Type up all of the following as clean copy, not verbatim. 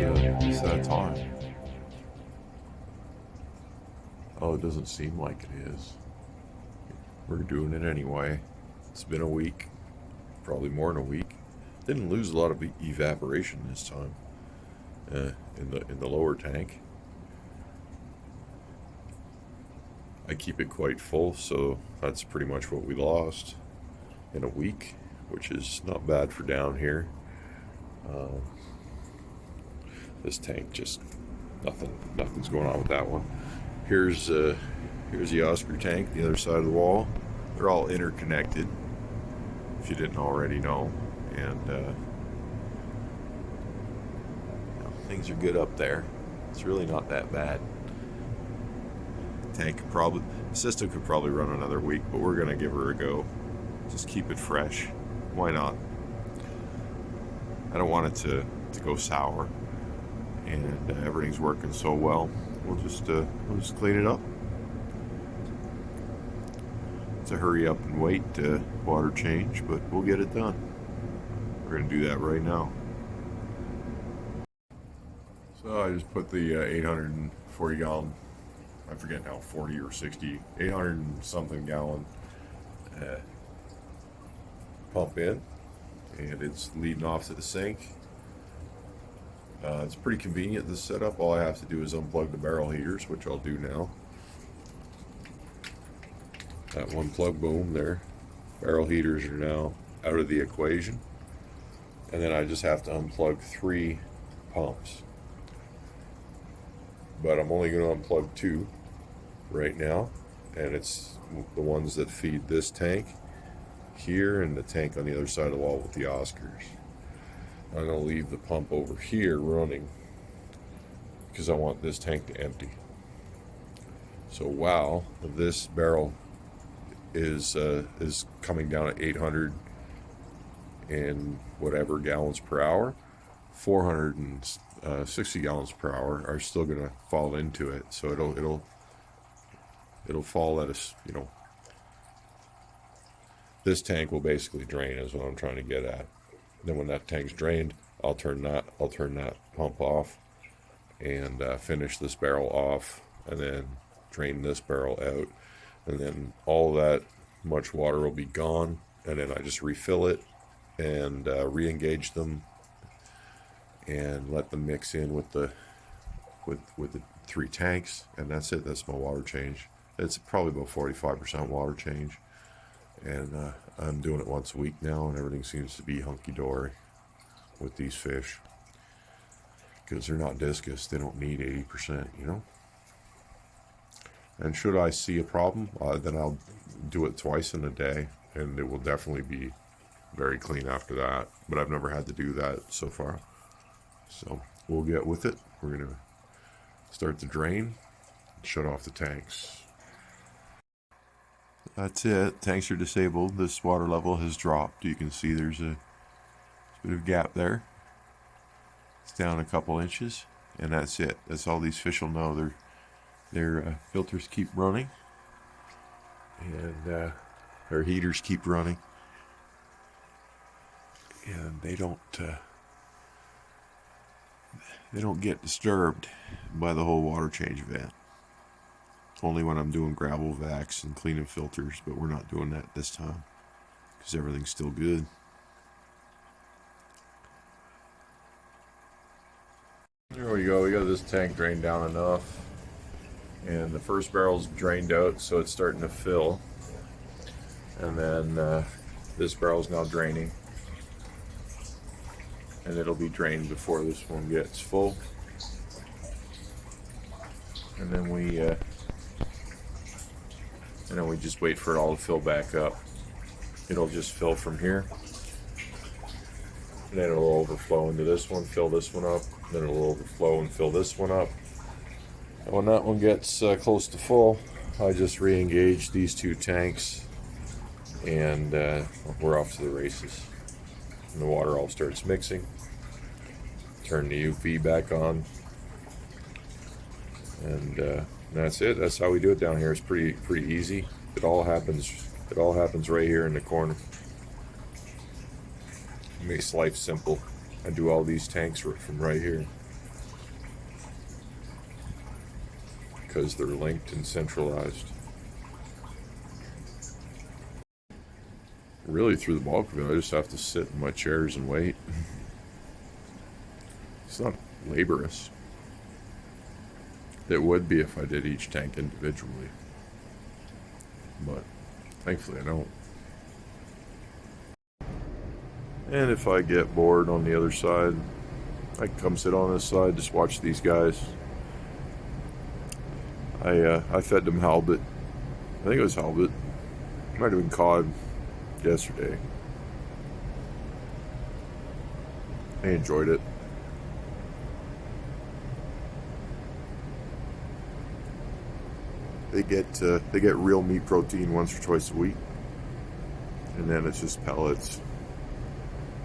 it's that time. Oh, it doesn't seem like it is. We're doing it anyway. It's been a week, probably more than a week. Didn't lose a lot of evaporation this time in the lower tank. I keep it quite full, so that's pretty much what we lost in a week, which is not bad for down here. This tank just nothing's going on with that one. Here's the Oscar tank, the other side of the wall. They're all interconnected, if you didn't already know, and things are good up there. It's really not that bad. The system could probably run another week, but we're gonna give her a go. Just keep it fresh. Why not? I don't want it to go sour, and everything's working so well. We'll just clean it up. It's a hurry up and wait water change, but we'll get it done. We're gonna do that right now. So I just put the 840 gallon, I forget now, 40 or 60, 800 and something gallon pump in, and it's leading off to the sink. It's pretty convenient, this setup. All I have to do is unplug the barrel heaters, which I'll do now. That one plug, boom, there. Barrel heaters are now out of the equation. And then I just have to unplug 3 pumps. But I'm only going to unplug 2 right now. And it's the ones that feed this tank here and the tank on the other side of the wall with the Oscars. I'm going to leave the pump over here running because I want this tank to empty. So while this barrel is coming down at 800 and whatever gallons per hour, 460 gallons per hour are still going to fall into it. So it'll fall at us, this tank will basically drain is what I'm trying to get at. Then when that tank's drained, I'll turn that pump off and finish this barrel off, and then drain this barrel out, and then all that much water will be gone, and then I just refill it and re-engage them and let them mix in with the 3 tanks, and that's it. That's my water change. It's probably about 45% water change, and I'm doing it once a week now, and everything seems to be hunky-dory with these fish because they're not discus. They don't need 80%, And should I see a problem, then I'll do it twice in a day, and it will definitely be very clean after that. But I've never had to do that so far. So we'll get with it. We're going to start the drain, shut off the tanks. That's it. Tanks are disabled. This water level has dropped. You can see there's a bit of gap there. It's down a couple inches, and that's it. That's all these fish will know. Their filters keep running, and their heaters keep running, and they don't get disturbed by the whole water change event. Only when I'm doing gravel vacs and cleaning filters, but we're not doing that this time because everything's still good. There we go. We got this tank drained down enough, and the first barrel's drained out, so it's starting to fill. And then this barrel's now draining, and it'll be drained before this one gets full. And then we just wait for it all to fill back up. It'll just fill from here, and then it'll overflow into this one, fill this one up, then it'll overflow and fill this one up. And when that one gets close to full, I just re-engage these 2 tanks, and we're off to the races. And the water all starts mixing. Turn the UV back on, and that's it. That's how we do it down here. It's pretty easy. It all happens right here in the corner. It makes life simple. I do all these tanks from right here. because they're linked and centralized. Really, through the bulk of it, I just have to sit in my chairs and wait. It's not laborious. It would be if I did each tank individually, but thankfully I don't. And if I get bored on the other side, I can come sit on this side, just watch these guys. I fed them halibut. I think it was halibut. Might have been cod yesterday. They enjoyed it. They get real meat protein once or twice a week, and then it's just pellets.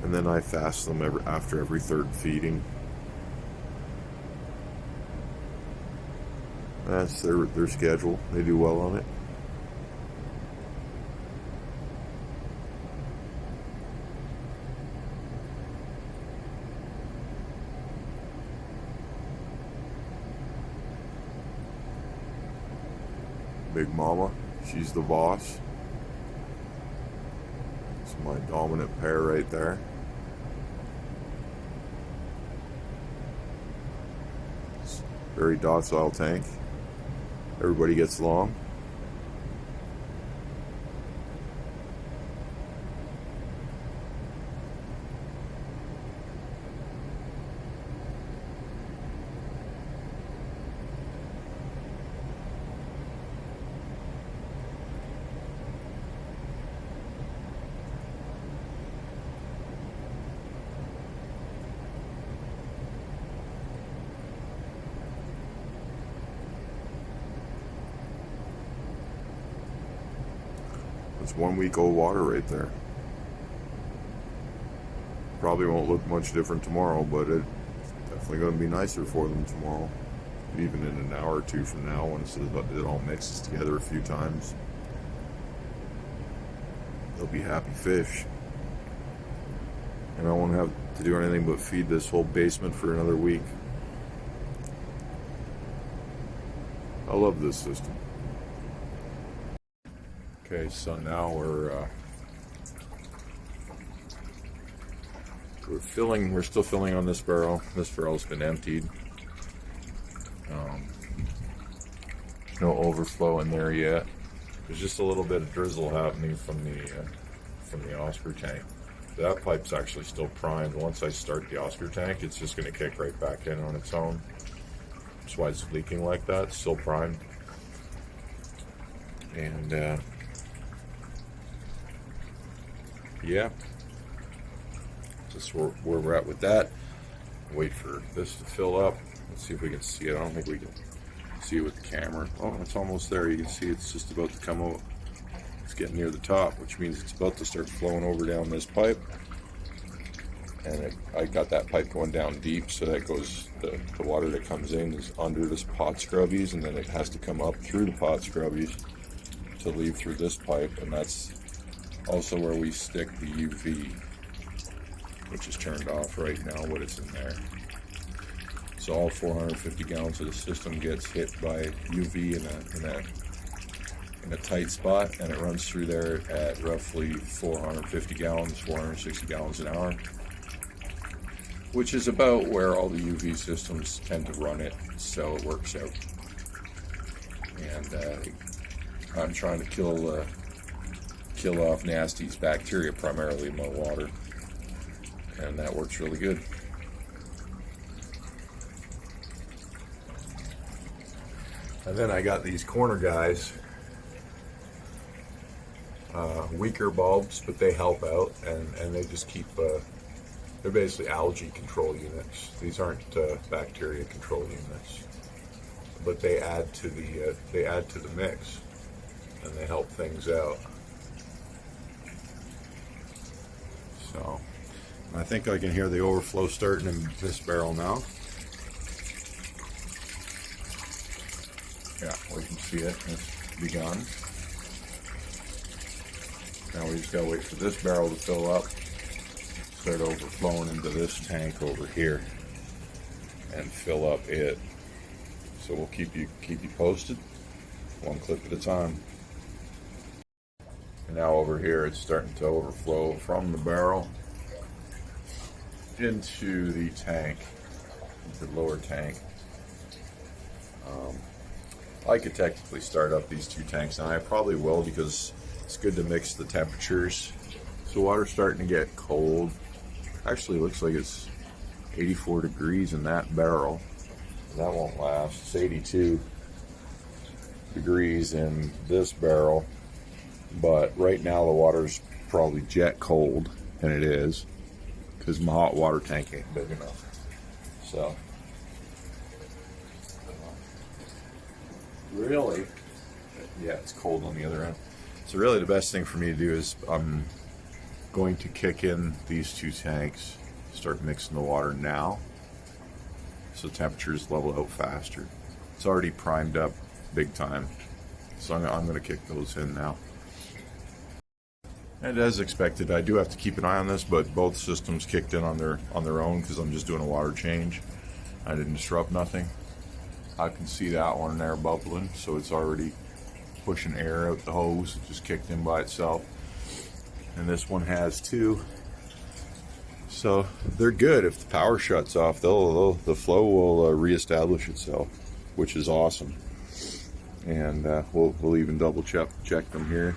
And then I fast them after every third feeding. That's their schedule. They do well on it. Big Mama, she's the boss. It's my dominant pair right there. It's a very docile tank. Everybody gets along. It's 1 week old water right there. Probably won't look much different tomorrow, but it's definitely going to be nicer for them tomorrow. Even in an hour or two from now, once it all mixes together a few times, they'll be happy fish. And I won't have to do anything but feed this whole basement for another week. I love this system. Okay, so now we're filling. We're still filling on this barrel. This barrel's been emptied. No overflow in there yet. There's just a little bit of drizzle happening from the Oscar tank. That pipe's actually still primed. Once I start the Oscar tank, it's just going to kick right back in on its own. That's why it's leaking like that. It's still primed. And yeah, just where we're at with that. Wait for this to fill up. Let's see if we can see it. I don't think we can see it with the camera. Oh, it's almost there. You can see it's just about to come out. It's getting near the top, which means it's about to start flowing over down this pipe. And I got that pipe going down deep, so that goes, the water that comes in is under this pot scrubbies, and then it has to come up through the pot scrubbies to leave through this pipe, and that's also where we stick the UV, which is turned off right now, but it's in there. So all 450 gallons of the system gets hit by UV in a tight spot, and it runs through there at roughly 450 gallons, 460 gallons an hour, which is about where all the UV systems tend to run it, so it works out. And I'm trying to kill off nasty bacteria, primarily in my water, and that works really good. And then I got these corner guys, weaker bulbs, but they help out, and they just keep, they're basically algae control units. These aren't bacteria control units, but they add to the mix, and they help things out. So I think I can hear the overflow starting in this barrel now. Yeah, we can see it. It's begun. Now we just gotta wait for this barrel to fill up, start overflowing into this tank over here, and fill up it. So we'll keep you posted, one clip at a time. And now over here, it's starting to overflow from the barrel into the tank, the lower tank. I could technically start up these two tanks, and I probably will because it's good to mix the temperatures. So water's starting to get cold. Actually, it looks like it's 84 degrees in that barrel. That won't last. It's 82 degrees in this barrel, but right now the water's probably jet cold, and it is because my hot water tank ain't big enough. So really, yeah, it's cold on the other end. So really the best thing for me to do is I'm going to kick in these two tanks, start mixing the water now so temperatures level out faster. It's already primed up big time, so I'm going to kick those in now. And as expected, I do have to keep an eye on this, but both systems kicked in on their own because I'm just doing a water change. I didn't disrupt nothing. I can see that one there bubbling, so it's already pushing air out the hose. It just kicked in by itself. And this one has too. So they're good. If the power shuts off, the flow will reestablish itself, which is awesome. And we'll even double check them here.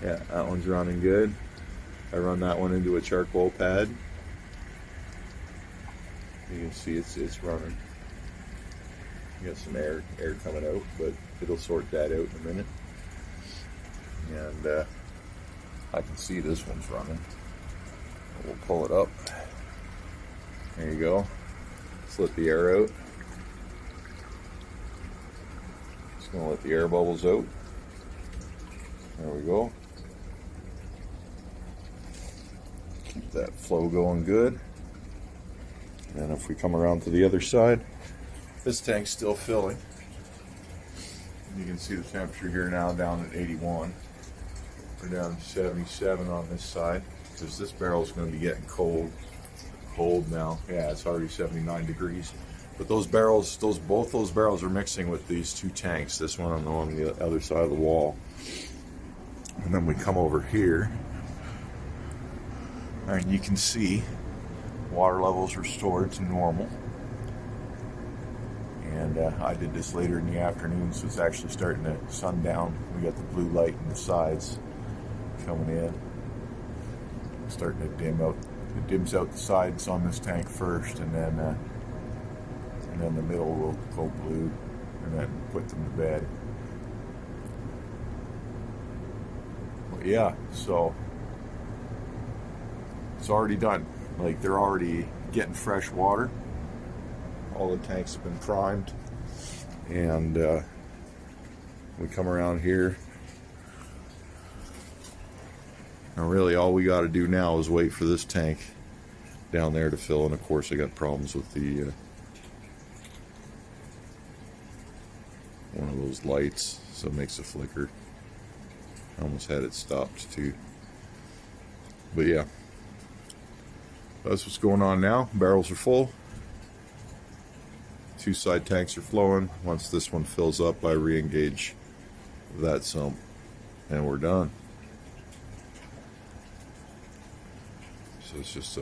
Yeah, that one's running good. I run that one into a charcoal pad. You can see it's running. You got some air coming out, but it'll sort that out in a minute. And I can see this one's running. We'll pull it up. There you go. Let's let the air out. Just gonna let the air bubbles out. There we go. Keep that flow going good. And if we come around to the other side, this tank's still filling. You can see the temperature here now down at 81. We're down to 77 on this side because this barrel is going to be getting cold now. Yeah, it's already 79 degrees. But those barrels, both those barrels are mixing with these two tanks. This one on the other side of the wall. And then we come over here, and you can see water levels restored to normal. And I did this later in the afternoon, so it's actually starting to sun down. We got the blue light in the sides coming in, starting to dim out. It dims out the sides on this tank first, and then the middle will go blue, and then put them to bed. But yeah, so it's already done. Like, they're already getting fresh water. All the tanks have been primed, and we come around here, and really all we got to do now is wait for this tank down there to fill. And of course I got problems with the one of those lights, so it makes a flicker. I almost had it stopped too. But yeah, that's what's going on now. Barrels are full. Two side tanks are flowing. Once this one fills up, I re-engage that sump, and we're done. So it's just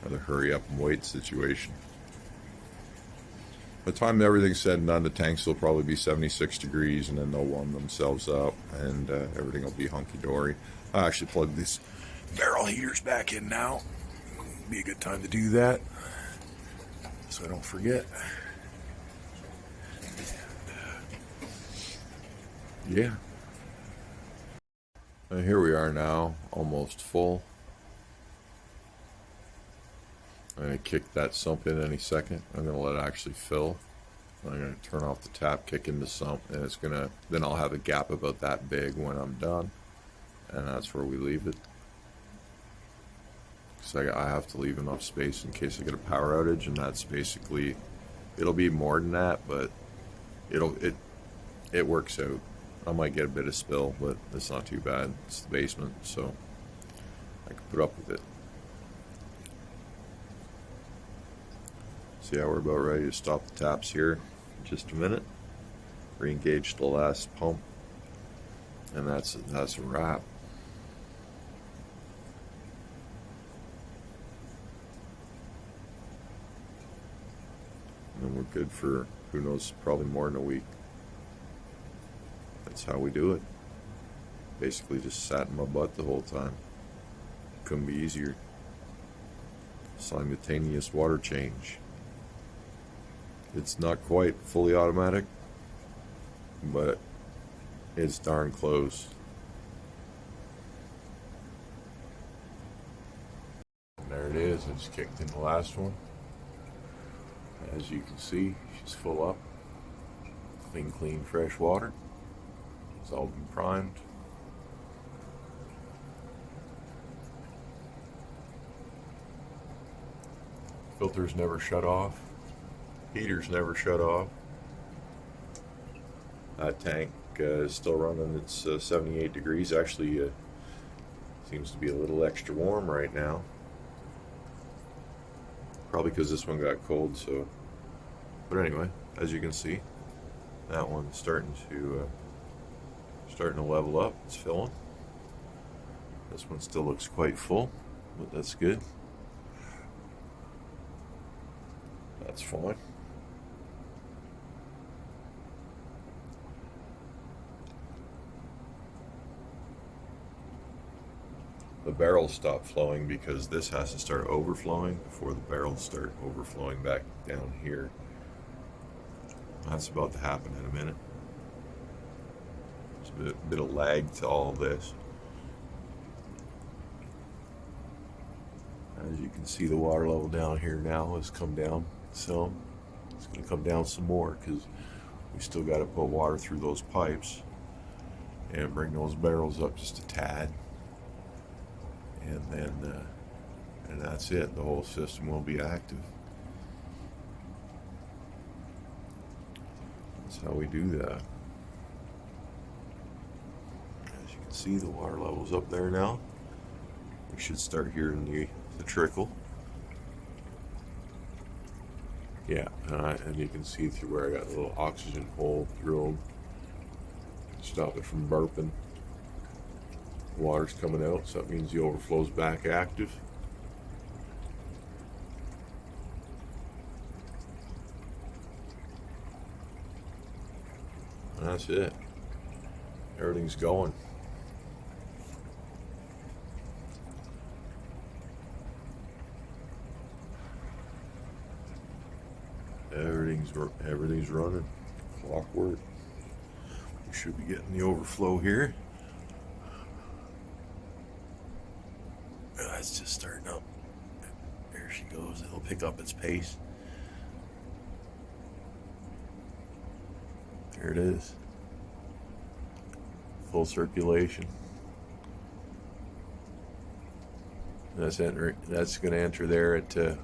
another hurry up and wait situation. By the time everything's said and done, the tanks will probably be 76 degrees, and then they'll warm themselves up, and everything will be hunky-dory. I actually plugged these barrel heaters back in now. Be a good time to do that, so I don't forget. Yeah. And here we are now, almost full. I'm going to kick that sump in any second. I'm going to let it actually fill. I'm going to turn off the tap, kick in the sump, and it's going to, then I'll have a gap about that big when I'm done. And that's where we leave it. So I have to leave enough space in case I get a power outage, and that's basically, it'll be more than that, but it works out. I might get a bit of spill, but it's not too bad. It's the basement, so I can put up with it. So yeah, we're about ready to stop the taps here in just a minute. Re-engage the last pump, and that's a wrap. And then we're good for, who knows, probably more than a week. That's how we do it. Basically just sat in my butt the whole time. Couldn't be easier. Simultaneous water change. It's not quite fully automatic, but it's darn close. And there it is. I just kicked in the last one. As you can see, she's full up. Clean, fresh water. It's all been primed. Filters never shut off. Heaters never shut off. That tank is still running. It's 78 degrees. Actually, seems to be a little extra warm right now. Probably because this one got cold. So, but anyway, as you can see, that one's starting to level up. It's filling. This one still looks quite full, but that's good. That's fine. The barrels stop flowing because this has to start overflowing before the barrels start overflowing back down here. That's about to happen in a minute. There's a bit of lag to all of this. As you can see, the water level down here now has come down some. It's going to come down some more because we still got to put water through those pipes and bring those barrels up just a tad. And then, and that's it. The whole system will be active. That's how we do that. As you can see, the water level's up there now. We should start hearing the trickle. Yeah, and you can see through where I got a little oxygen hole drilled. Stop it from burping. Water's coming out, so that means the overflow's back active. And that's it. Everything's going. Everything's running. Clockwork. We should be getting the overflow here. It's just starting up. There she goes. It'll pick up its pace. There it is. Full circulation. That's going to enter there at I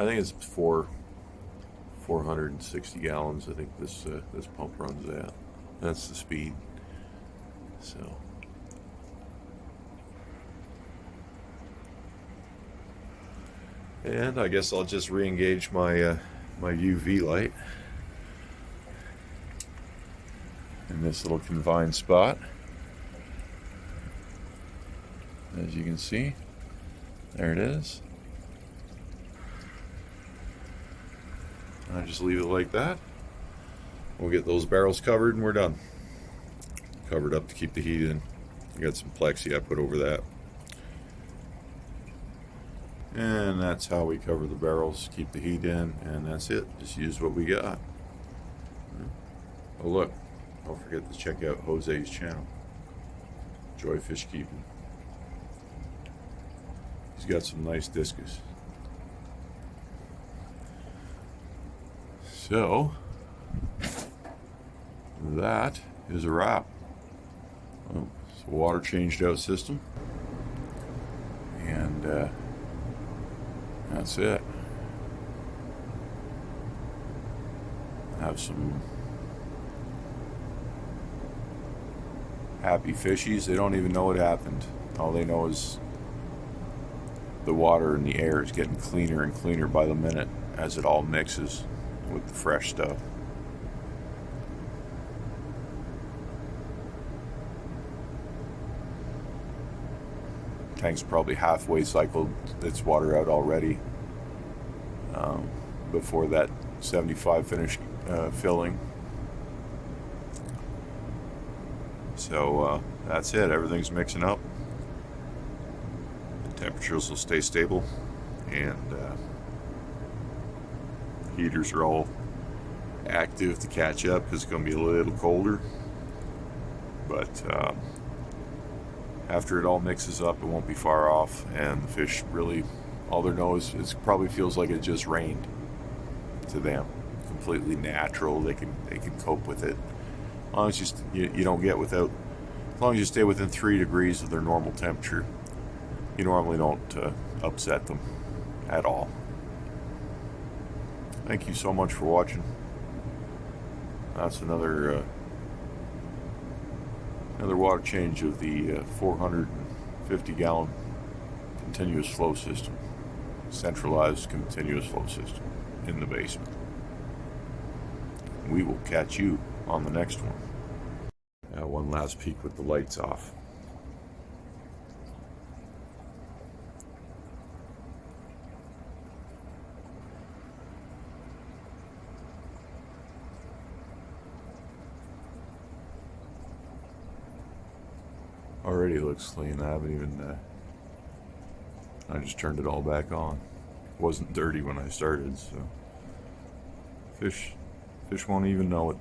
think it's 460 gallons. I think this pump runs at. That's the speed. So. And I guess I'll just re-engage my my UV light in this little confined spot. As you can see, there it is. I just leave it like that. We'll get those barrels covered and we're done. Covered up to keep the heat in. I got some plexi I put over that. And that's how we cover the barrels, keep the heat in, and that's it. Just use what we got. Oh look, don't forget to check out Jose's channel, Joy Fish Keeping. He's got some nice discus. So, that is a wrap. Well, it's a water changed out system. And that's it. Have some happy fishies. They don't even know what happened. All they know is the water in the air is getting cleaner and cleaner by the minute as it all mixes with the fresh stuff. Tank's probably halfway cycled its water out already before that 75 finished filling. So that's it. Everything's mixing up. The temperatures will stay stable, and heaters are all active to catch up because it's going to be a little colder. But after it all mixes up, it won't be far off, and the fish really, all they know is it probably feels like it just rained to them. Completely natural. They can cope with it. As long as you don't get without, as long as you stay within 3 degrees of their normal temperature, you normally don't upset them at all. Thank you so much for watching. That's another water change of the 450 gallon continuous flow system, centralized continuous flow system in the basement. We will catch you on the next one. One last peek with the lights off. Already looks clean. I haven't even I just turned it all back on. It wasn't dirty when I started, so fish won't even know it.